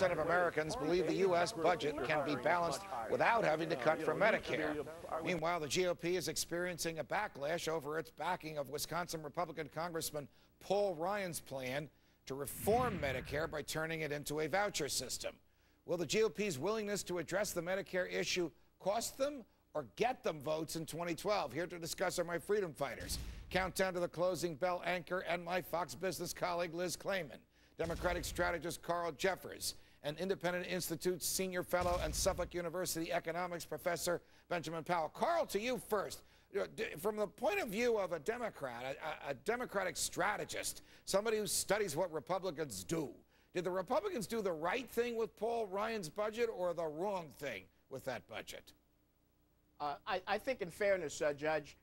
of Americans believe the U.S. budget can be balanced without having to cut from Medicare. Meanwhile, the GOP is experiencing a backlash over its backing of Wisconsin Republican Congressman Paul Ryan's plan to reform Medicare by turning it into a voucher system. Will the GOP's willingness to address the Medicare issue cost them or get them votes in 2012? Here to discuss are my freedom fighters. Countdown to the closing bell anchor and my Fox Business colleague Liz Klayman, Democratic strategist Carl Jeffers, and Independent Institute's senior fellow and Suffolk University economics professor Benjamin Powell. Carl, to you first. From the point of view of a Democrat, a Democratic strategist, somebody who studies what Republicans do, did the Republicans do the right thing with Paul Ryan's budget or the wrong thing with that budget? I think in fairness, Judge,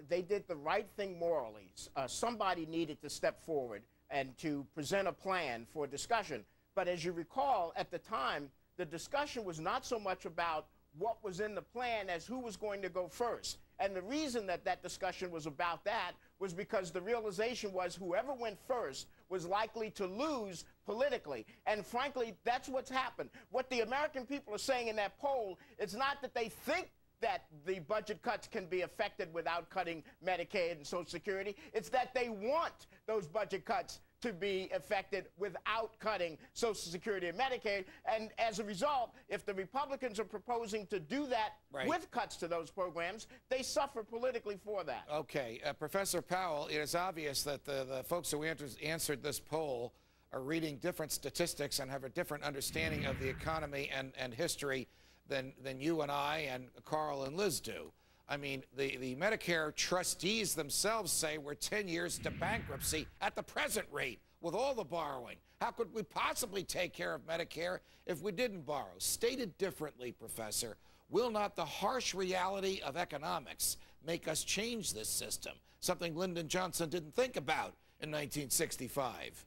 they did the right thing morally. Somebody needed to step forward and to present a plan for discussion. But as you recall, at the time, the discussion was not so much about what was in the plan as who was going to go first. And the reason that that discussion was about that was because the realization was whoever went first was likely to lose politically. And frankly, that's what's happened. What the American people are saying in that poll, it's not that they think that the budget cuts can be effected without cutting Medicaid and Social Security. It's that they want those budget cuts to be effected without cutting Social Security and Medicaid. And as a result, if the Republicans are proposing to do that with cuts to those programs, they suffer politically for that. Okay. Professor Powell, it is obvious that the folks who answered this poll are reading different statistics and have a different understanding of the economy and history than you and I and Carl and Liz do. I mean, the Medicare trustees themselves say we're 10 years to bankruptcy at the present rate with all the borrowing. How could we possibly take care of Medicare if we didn't borrow? Stated differently, Professor, will not the harsh reality of economics make us change this system, something Lyndon Johnson didn't think about in 1965?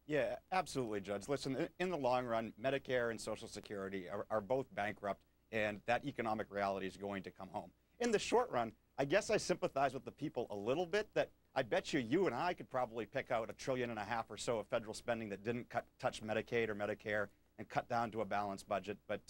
Yeah, absolutely, Judge. Listen, in the long run, Medicare and Social Security are both bankrupt, and that economic reality is going to come home. In the short run, I guess I sympathize with the people a little bit that I bet you and I could probably pick out $1.5 trillion or so of federal spending that didn't touch Medicaid or Medicare and cut down to a balanced budget. But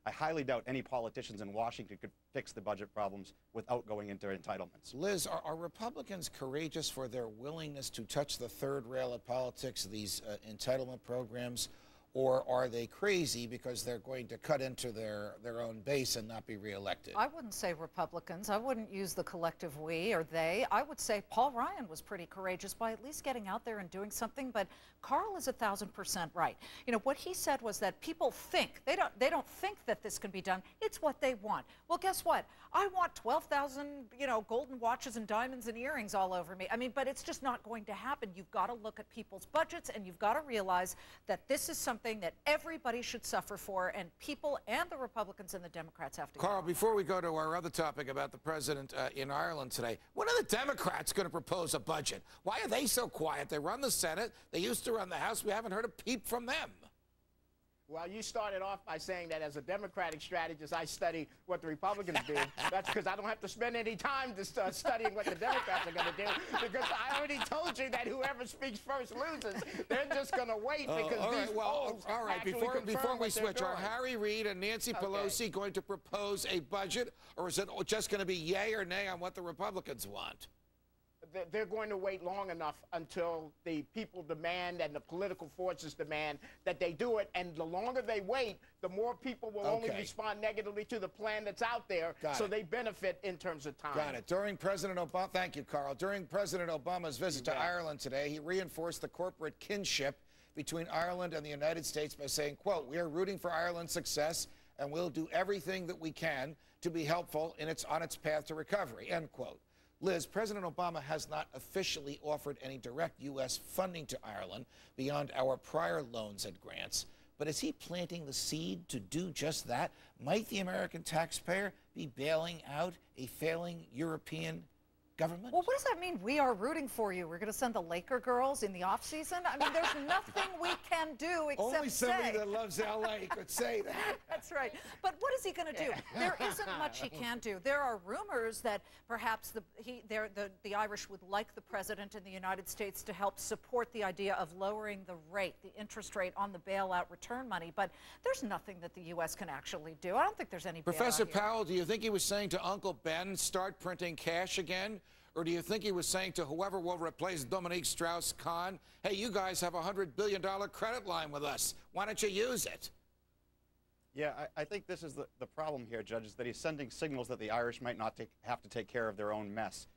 I highly doubt any politicians in Washington could fix the budget problems without going into entitlements. Liz, are Republicans courageous for their willingness to touch the third rail of politics, these entitlement programs, or are they crazy because they're going to cut into their own base and not be reelected? I wouldn't say Republicans. I wouldn't use the collective we or they. I would say Paul Ryan was pretty courageous by at least getting out there and doing something. But Carl is 1,000% right. You know, what he said was that people think, they don't think that this can be done. It's what they want. Well, guess what? I want 12,000, golden watches and diamonds and earrings all over me. I mean, but it's just not going to happen. You've got to look at people's budgets and you've got to realize that this is something that everybody should suffer for, and people and the Republicans and the Democrats have to go. Carl, before we go to our other topic about the president in Ireland today, when are the Democrats going to propose a budget? Why are they so quiet? They run the Senate. They used to run the House. We haven't heard a peep from them. Well, you started off by saying that as a Democratic strategist, I study what the Republicans do. That's because I don't have to spend any time studying what the Democrats are going to do, because I already told you that whoever speaks first loses. They're just going to wait because these polls all right. Before we switch, are Harry Reid and Nancy Pelosi going to propose a budget, or is it just going to be yay or nay on what the Republicans want? They're going to wait long enough until the people demand and the political forces demand that they do it. And the longer they wait, the more people will only respond negatively to the plan that's out there. So they benefit in terms of time. Got it. During President Obama, thank you, Carl. During President Obama's visit to Ireland today, he reinforced the corporate kinship between Ireland and the United States by saying, quote, "We are rooting for Ireland's success and we'll do everything that we can to be helpful on its path to recovery," end quote. Liz, President Obama has not officially offered any direct U.S. funding to Ireland beyond our prior loans and grants. But is he planting the seed to do just that? Might the American taxpayer be bailing out a failing European government? Well, what does that mean? We are rooting for you. We're going to send the Laker girls in the off season. I mean, there's nothing we can do except Only somebody say. that loves L.A. could say that. That's right. But what is he going to do? There isn't much he can do. There are rumors that perhaps the Irish would like the president in the United States to help support the idea of lowering the rate, the interest rate on the bailout return money. But there's nothing that the U.S. can actually do. I don't think there's any Professor bailout here. Powell, do you think he was saying to Uncle Ben, start printing cash again? Or do you think he was saying to whoever will replace Dominique Strauss-Kahn, hey, you guys have a $100 billion credit line with us. Why don't you use it? Yeah, I think this is the problem here, Judge, is that he's sending signals that the Irish might not have to take care of their own mess.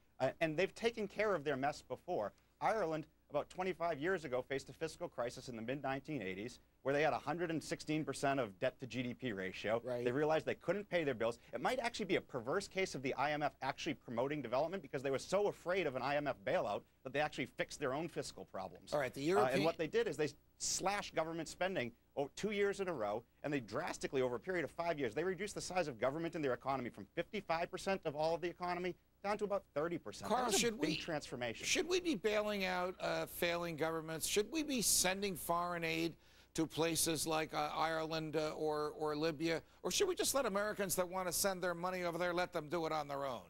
And they've taken care of their mess before. Ireland, about 25 years ago, faced a fiscal crisis in the mid-1980s where they had 116% of debt to GDP ratio. Right. They realized they couldn't pay their bills. It might actually be a perverse case of the IMF actually promoting development because they were so afraid of an IMF bailout that they actually fixed their own fiscal problems. All right, the European... and what they did is they slashed government spending 2 years in a row, and they drastically, over a period of 5 years, they reduced the size of government in their economy from 55% of all of the economy down to about 30%. Carl, that was a big transformation. Should we be bailing out failing governments? Should we be sending foreign aid to places like Ireland or Libya? Or should we just let Americans that want to send their money over there, let them do it on their own?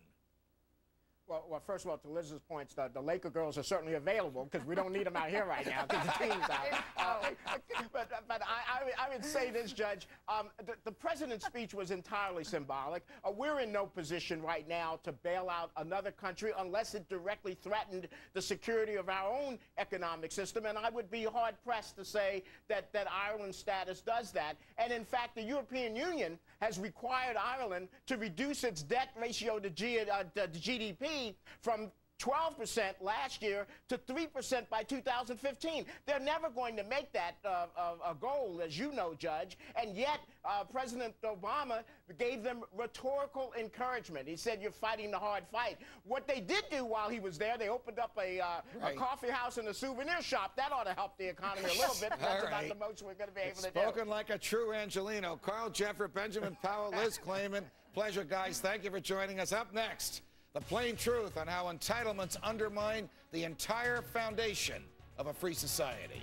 Well, first of all, to Liz's points, the Laker girls are certainly available because we don't need them out here right now because the team's out. But I would say this, Judge. The president's speech was entirely symbolic. We're in no position right now to bail out another country unless it directly threatened the security of our own economic system. And I would be hard-pressed to say that Ireland's status does that. And in fact, the European Union has required Ireland to reduce its debt ratio to GDP from 12% last year to 3% by 2015. They're never going to make that a goal, as you know, Judge. And yet, President Obama gave them rhetorical encouragement. He said, you're fighting the hard fight. What they did do while he was there, they opened up a coffee house and a souvenir shop. That ought to help the economy a little bit. That's about the most we're going to be able to do. Spoken like a true Angelino. Carl Jeffrey, Benjamin Powell, Liz Clayman. Pleasure, guys. Thank you for joining us. Up next, the plain truth on how entitlements undermine the entire foundation of a free society.